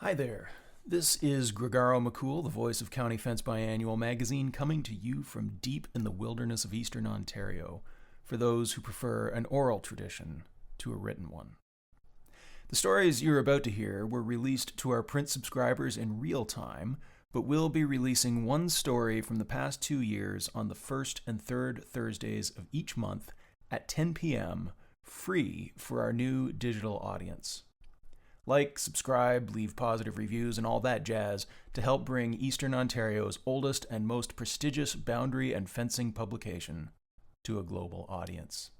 Hi there. This is Gregaro McCool, the voice of County Fence Biannual magazine, coming to you from deep in the wilderness of eastern Ontario, for those who prefer an oral tradition to a written one. The stories you're about to hear were released to our print subscribers in real time, but we'll be releasing one story from the past 2 years on the first and third Thursdays of each month at 10 p.m., free for our new digital audience. Like, subscribe, leave positive reviews, and all that jazz to help bring Eastern Ontario's oldest and most prestigious boundary and fencing publication to a global audience.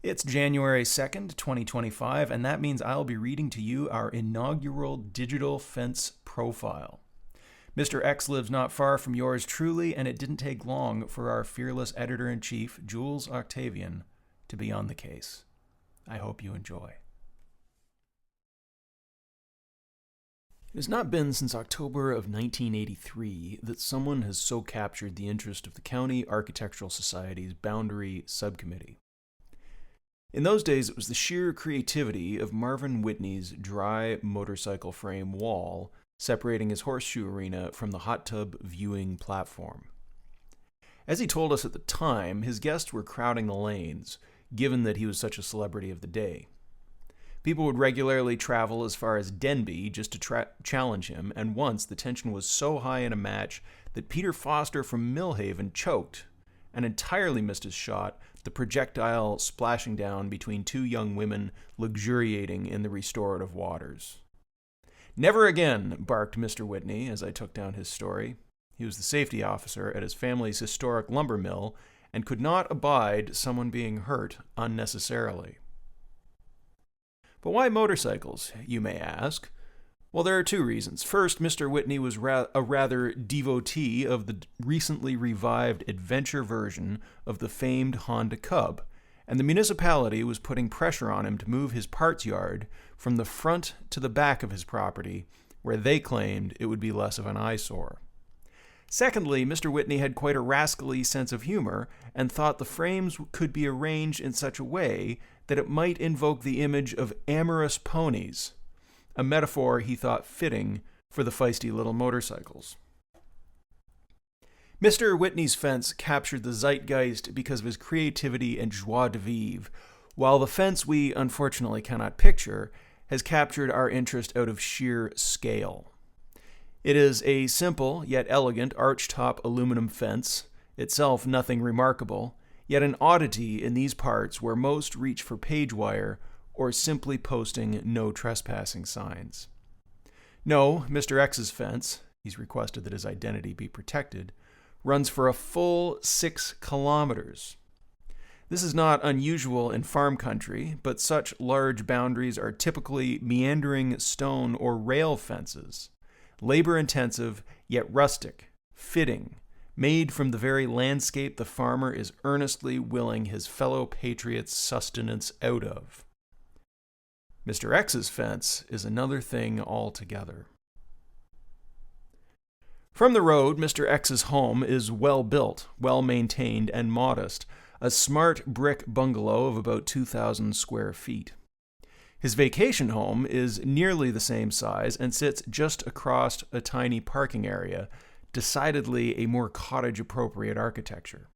It's January 2nd, 2025, and that means I'll be reading to you our inaugural digital fence profile. Mr. X lives not far from yours truly, and it didn't take long for our fearless editor-in-chief, Jules Octavian, to be on the case. I hope you enjoy. It has not been since October of 1983 that someone has so captured the interest of the County Architectural Society's Boundary Subcommittee. In those days, it was the sheer creativity of Marvin Whitney's dry motorcycle frame wall separating his horseshoe arena from the hot tub viewing platform. As he told us at the time, his guests were crowding the lanes, given that he was such a celebrity of the day. People would regularly travel as far as Denby just to challenge him, and once the tension was so high in a match that Peter Foster from Millhaven choked and entirely missed his shot, the projectile splashing down between two young women luxuriating in the restorative waters. "Never again," barked Mr. Whitney as I took down his story. He was the safety officer at his family's historic lumber mill and could not abide someone being hurt unnecessarily. But why motorcycles, you may ask? Well, there are two reasons. First, Mr. Whitney was a rather devotee of the recently revived adventure version of the famed Honda Cub, and the municipality was putting pressure on him to move his parts yard from the front to the back of his property, where they claimed it would be less of an eyesore. Secondly, Mr. Whitney had quite a rascally sense of humor and thought the frames could be arranged in such a way that it might invoke the image of amorous ponies, a metaphor he thought fitting for the feisty little motorcycles. Mr. Whitney's fence captured the zeitgeist because of his creativity and joie de vivre, while the fence we unfortunately cannot picture has captured our interest out of sheer scale. It is a simple yet elegant archtop aluminum fence, itself nothing remarkable, yet an oddity in these parts where most reach for page wire or simply posting no trespassing signs. No, Mr. X's fence, he's requested that his identity be protected, runs for a full 6 kilometers. This is not unusual in farm country, but such large boundaries are typically meandering stone or rail fences. Labor-intensive, yet rustic, fitting, made from the very landscape the farmer is earnestly willing his fellow patriots' sustenance out of. Mr. X's fence is another thing altogether. From the road, Mr. X's home is well-built, well-maintained, and modest, a smart brick bungalow of about 2,000 square feet. His vacation home is nearly the same size and sits just across a tiny parking area, decidedly a more cottage-appropriate architecture.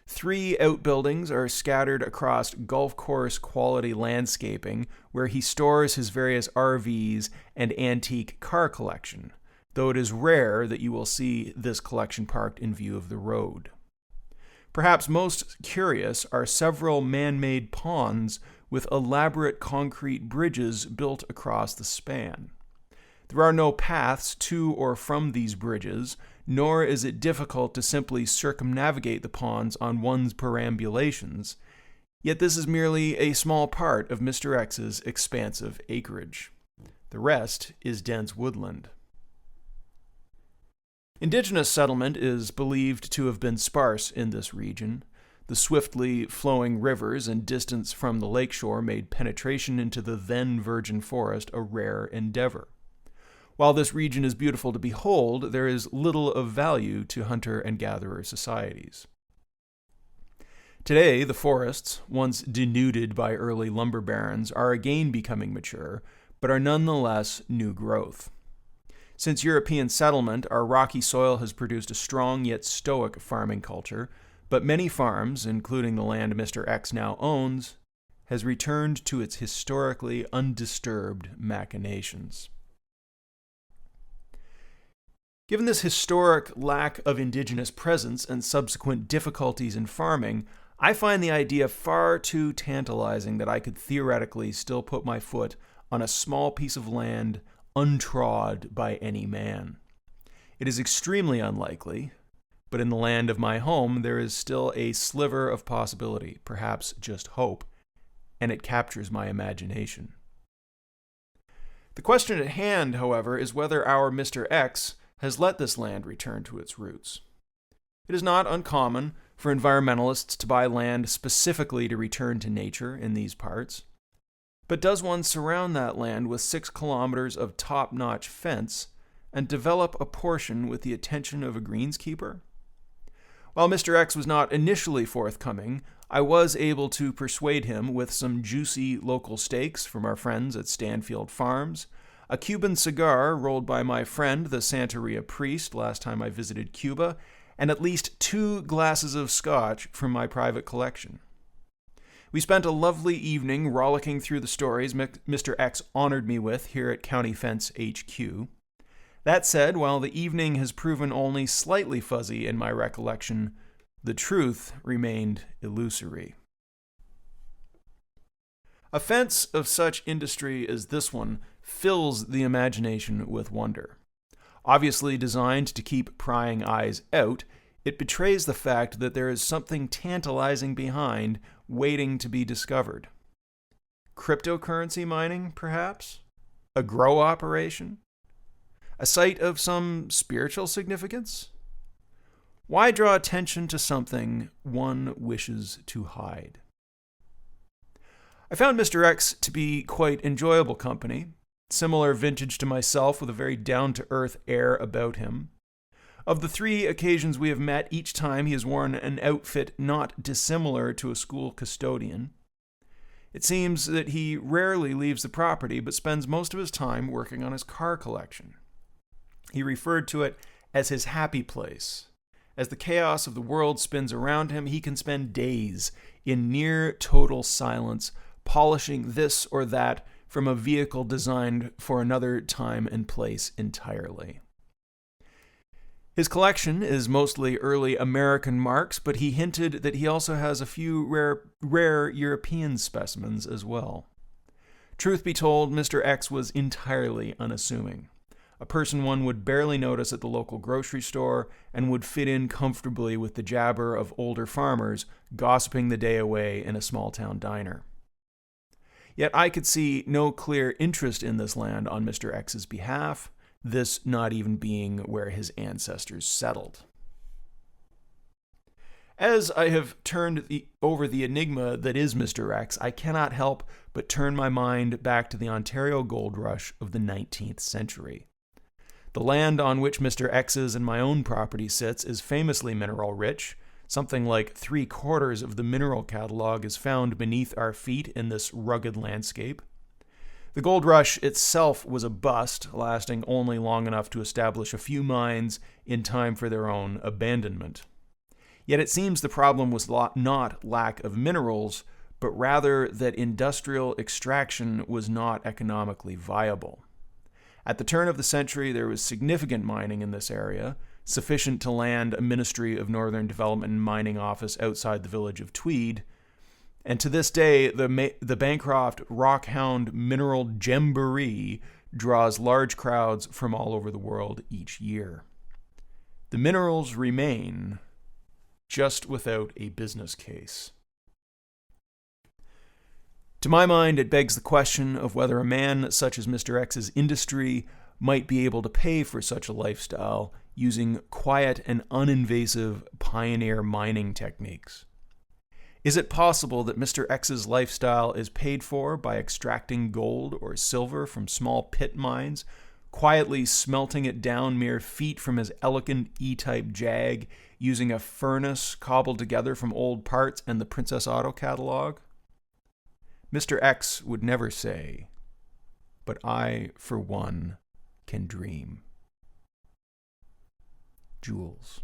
3 outbuildings are scattered across golf course quality landscaping where he stores his various RVs and antique car collection, though it is rare that you will see this collection parked in view of the road. Perhaps most curious are several man-made ponds with elaborate concrete bridges built across the span. There are no paths to or from these bridges, nor is it difficult to simply circumnavigate the ponds on one's perambulations, yet this is merely a small part of Mr. X's expansive acreage. The rest is dense woodland. Indigenous settlement is believed to have been sparse in this region. The swiftly flowing rivers and distance from the lakeshore made penetration into the then virgin forest a rare endeavor. While this region is beautiful to behold, there is little of value to hunter and gatherer societies. Today, the forests, once denuded by early lumber barons, are again becoming mature, but are nonetheless new growth. Since European settlement, our rocky soil has produced a strong yet stoic farming culture, but many farms, including the land Mr. X now owns, has returned to its historically undisturbed machinations. Given this historic lack of indigenous presence and subsequent difficulties in farming, I find the idea far too tantalizing that I could theoretically still put my foot on a small piece of land untrod by any man. It is extremely unlikely, but in the land of my home there is still a sliver of possibility, perhaps just hope, and it captures my imagination. The question at hand, however, is whether our Mr. X has let this land return to its roots. It is not uncommon for environmentalists to buy land specifically to return to nature in these parts. But does one surround that land with 6 kilometers of top-notch fence and develop a portion with the attention of a greenskeeper? While Mr. X was not initially forthcoming, I was able to persuade him with some juicy local steaks from our friends at Stanfield Farms, a Cuban cigar rolled by my friend, the Santeria priest, last time I visited Cuba, and at least 2 glasses of scotch from my private collection. We spent a lovely evening rollicking through the stories Mr. X honored me with here at County Fence HQ. That said, while the evening has proven only slightly fuzzy in my recollection, the truth remained illusory. A fence of such industry as this one fills the imagination with wonder. Obviously designed to keep prying eyes out, it betrays the fact that there is something tantalizing behind, waiting to be discovered. Cryptocurrency mining, perhaps? A grow operation? A site of some spiritual significance? Why draw attention to something one wishes to hide? I found Mr. X to be quite enjoyable company, similar vintage to myself with a very down-to-earth air about him. Of the 3 occasions we have met, each time he has worn an outfit not dissimilar to a school custodian. It seems that he rarely leaves the property, but spends most of his time working on his car collection. He referred to it as his happy place. As the chaos of the world spins around him, he can spend days in near total silence, polishing this or that from a vehicle designed for another time and place entirely. His collection is mostly early American marks, but he hinted that he also has a few rare European specimens as well. Truth be told, Mr. X was entirely unassuming. A person one would barely notice at the local grocery store and would fit in comfortably with the jabber of older farmers gossiping the day away in a small-town diner. Yet I could see no clear interest in this land on Mr. X's behalf, this not even being where his ancestors settled. As I have turned over the enigma that is Mr. X, I cannot help but turn my mind back to the Ontario gold rush of the 19th century. The land on which Mr. X's and my own property sits is famously mineral rich. Something like 3/4 of the mineral catalog is found beneath our feet in this rugged landscape. The gold rush itself was a bust, lasting only long enough to establish a few mines in time for their own abandonment. Yet it seems the problem was not lack of minerals, but rather that industrial extraction was not economically viable. At the turn of the century, there was significant mining in this area, sufficient to land a Ministry of Northern Development and Mining office outside the village of Tweed. And to this day, the Bancroft Rockhound Mineral Jamboree draws large crowds from all over the world each year. The minerals remain, just without a business case. To my mind, it begs the question of whether a man such as Mr. X's industry might be able to pay for such a lifestyle using quiet and uninvasive pioneer mining techniques. Is it possible that Mr. X's lifestyle is paid for by extracting gold or silver from small pit mines quietly smelting it down mere feet from his elegant E-Type Jag, using a furnace cobbled together from old parts and the Princess Auto catalog? Mr. X would never say, but I, for one, can dream. Jules.